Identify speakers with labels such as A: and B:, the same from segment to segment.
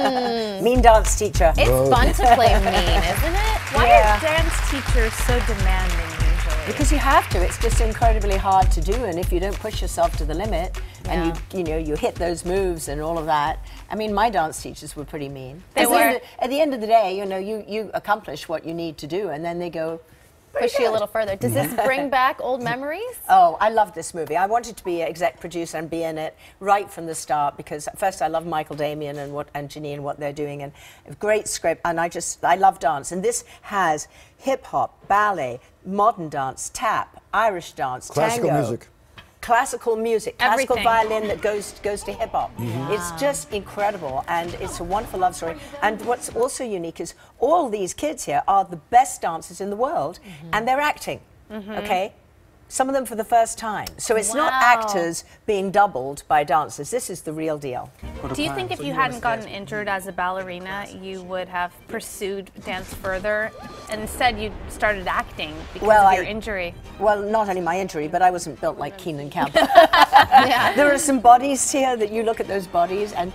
A: Mean dance teacher.
B: It's fun to play mean, isn't it?
C: Why are dance teachers so demanding usually?
A: Because you have to. It's just incredibly hard to do, and if you don't push yourself to the limit, and you hit those moves and all of that. I mean, my dance teachers were pretty mean.
B: They were.
A: At the end of the day, you accomplish what you need to do, and then they go,
B: push you a little further. Does this bring back old memories?
A: Oh, I love this movie. I wanted to be exec producer and be in it right from the start because first I love Michael Damian and Janine and what they're doing, and a great script, and I love dance. And this has hip hop, ballet, modern dance, tap, Irish dance,
D: classical
A: tango.
D: music.
A: Classical music, classical
C: Everything.
A: violin that goes to hip hop. It's just incredible, and it's a wonderful love story. And what's also unique is all these kids here are the best dancers in the world, and they're acting. Okay, some of them for the first time. So it's not actors being doubled by dancers. This is the real deal.
C: Do you think if you hadn't gotten injured as a ballerina, you would have pursued dance further? Instead, you started acting because of your injury.
A: Well, not only my injury, but I wasn't built like Keenan Kampa. There are some bodies here that you look at those bodies, and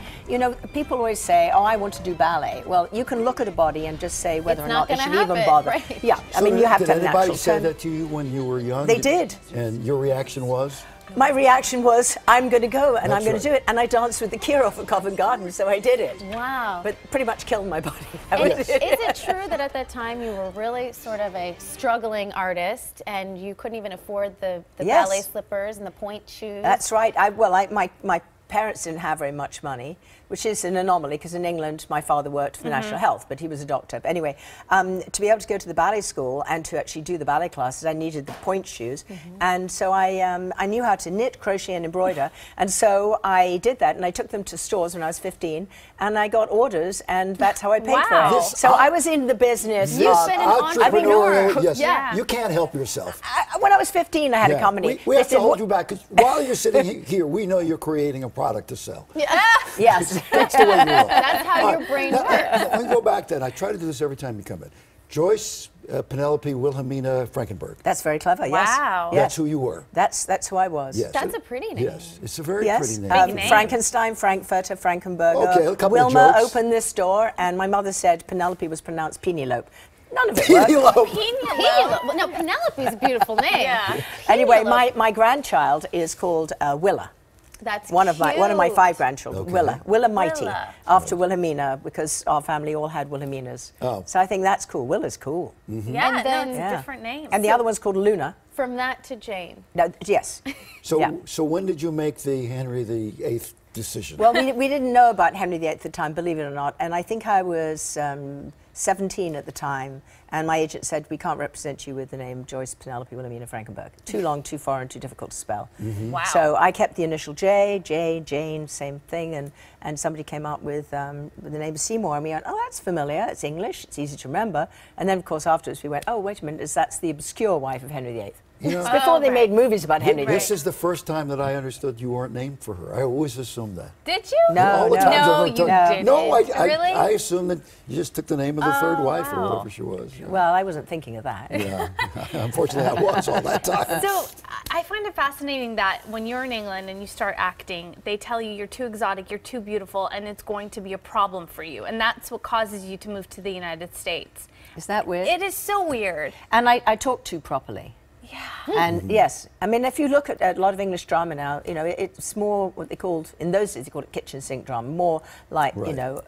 A: people always say, "Oh, I want to do ballet." Well, you can look at a body and just say whether or not they should even bother.
B: Right.
A: Yeah,
D: So
A: I mean, you have to have
D: Did
A: natural
D: anybody say
A: talent.
D: that to you when you were young?
A: They did.
D: And your reaction was?
A: My reaction was, I'm going to go and I'm going
D: That's
A: to do it. And I danced with the Kirov at Covent Garden, so I did it.
B: Wow.
A: But pretty much killed my body.
B: Is it true that at that time you were really sort of a struggling artist and you couldn't even afford the ballet slippers and the point shoes?
A: That's right. My parents didn't have very much money, which is an anomaly because in England my father worked for the National Health, but he was a doctor. But anyway, to be able to go to the ballet school and to actually do the ballet classes, I needed the point shoes, and so I knew how to knit, crochet, and embroider, and so I did that, and I took them to stores when I was 15, and I got orders, and that's how I paid for it. So I was in the business.
B: You've been an entrepreneur.
D: Yes.
B: Yeah.
D: You can't help yourself.
A: When I was 15, I had a company.
D: We have to hold you back because while you're sitting here, we know you're creating a product to sell.
A: Yes.
D: That's the way you are.
B: That's how your brain works.
D: Let me go back then. I try to do this every time you come in. Joyce, Penelope, Wilhelmina Frankenberg.
A: That's very clever, yes.
C: Wow.
D: That's who you were.
A: That's who I was.
D: Yes.
B: That's a pretty name.
D: Yes, it's a very pretty name.
C: Big name.
A: Frankenstein, Frankfurter, Frankenberger.
D: Okay, a couple of
A: Wilma
D: jokes.
A: opened this door, and my mother said Penelope was pronounced Penelope. None of it worked.
B: Penelope. No, Penelope is a beautiful name.
A: Anyway, my grandchild is called Willa.
B: That's
A: one of my 5 grandchildren.
D: Okay.
A: Willa Mighty,
C: Willa.
A: after Wilhelmina, because our family all had Wilhelminas.
D: Oh.
A: So I think that's cool. Willa's cool.
C: Yeah,
B: And then-
C: it's a different name.
A: And the other one's called Luna.
B: From that to Jane.
A: No, yes.
D: So when did you make the Henry VIII decision?
A: Well, we didn't know about Henry VIII at the time, believe it or not, and I think I was 17 at the time, and my agent said, we can't represent you with the name Joyce Penelope Wilhelmina Frankenberg. Too long, too foreign, too difficult to spell.
C: Wow.
A: So I kept the initial J, Jane, same thing, and somebody came up with the name Seymour, and we went, oh, that's familiar, it's English, it's easy to remember. And then, of course, afterwards we went, oh, wait a minute, that's the obscure wife of Henry VIII. It's before they made movies about Henry VIII.
D: This is the first time that I understood you weren't named for her. I always assumed that.
C: Did you?
A: No,
D: All the times I've
C: No,
D: ever
C: you
D: done-
C: didn't.
D: No,
C: Really?
D: I assumed that you just took the name of the third wife or whatever she was. Yeah.
A: Well, I wasn't thinking of that.
D: Yeah. Unfortunately, I was all that time.
C: So I find it fascinating that when you're in England and you start acting, they tell you you're too exotic, you're too beautiful, and it's going to be a problem for you. And that's what causes you to move to the United States.
A: Is that weird?
C: It is so weird.
A: And I talk too properly.
C: Yeah.
A: And yes, I mean, if you look at a lot of English drama now, it's more what they called, in those days they called it kitchen sink drama, more like,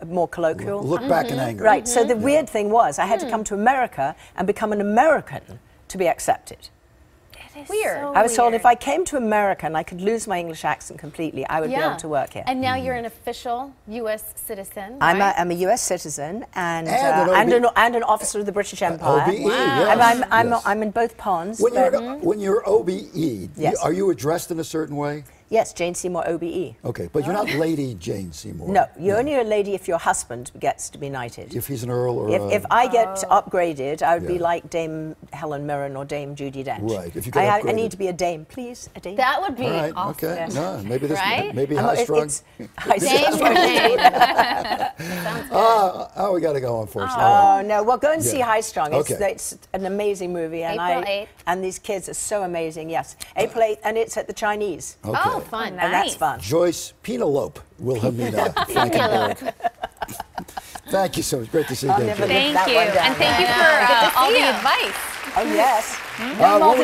A: more colloquial.
D: Look back in anger.
A: Right, so the weird thing was I had to come to America and become an American to be accepted.
C: It is
B: Weird.
C: so
A: I was told if
C: weird.
A: I came to America and I could lose my English accent completely, I would be able to work here.
B: And now you're an official U.S. citizen.
A: I'm
B: right?
A: a U.S. citizen and
D: And
A: an officer of the British Empire.
D: OBE, yes.
A: And I'm in both ponds.
D: When
A: but-
D: you're OBE,
A: Yes.
D: are you addressed in a certain way?
A: Yes, Jane Seymour, OBE.
D: Okay, but you're not Lady Jane Seymour.
A: No, you're only a lady if your husband gets to be knighted.
D: If he's an earl or
A: If I get upgraded, I would be like Dame Helen Mirren or Dame Judi Dench.
D: Right, if you get
A: I
D: upgraded.
A: need to be a dame, please, a dame.
B: That would be
D: all right,
B: awesome.
D: okay. No, maybe this
B: Right?
D: maybe
A: I'm-
D: high strung.
A: it's- high
B: Jane
A: strung.
B: or Jane.
D: Oh, we got to go, unfortunately.
A: Oh no! Well, go and see
D: Yeah.
A: High Strung.
D: Okay.
A: It's an amazing movie, and
B: April 8th.
A: and these kids are so amazing. Yes, April 8th, and it's at the Chinese,
D: Okay.
B: Oh, fun.
A: and that's
C: Nice.
A: fun.
D: Joyce Penelope Wilhelmina Frankenberg. Thank you so much. Great to see you again.
A: never
D: Jay.
C: Thank you. And thank you for all the advice.
A: Oh, yes.
D: What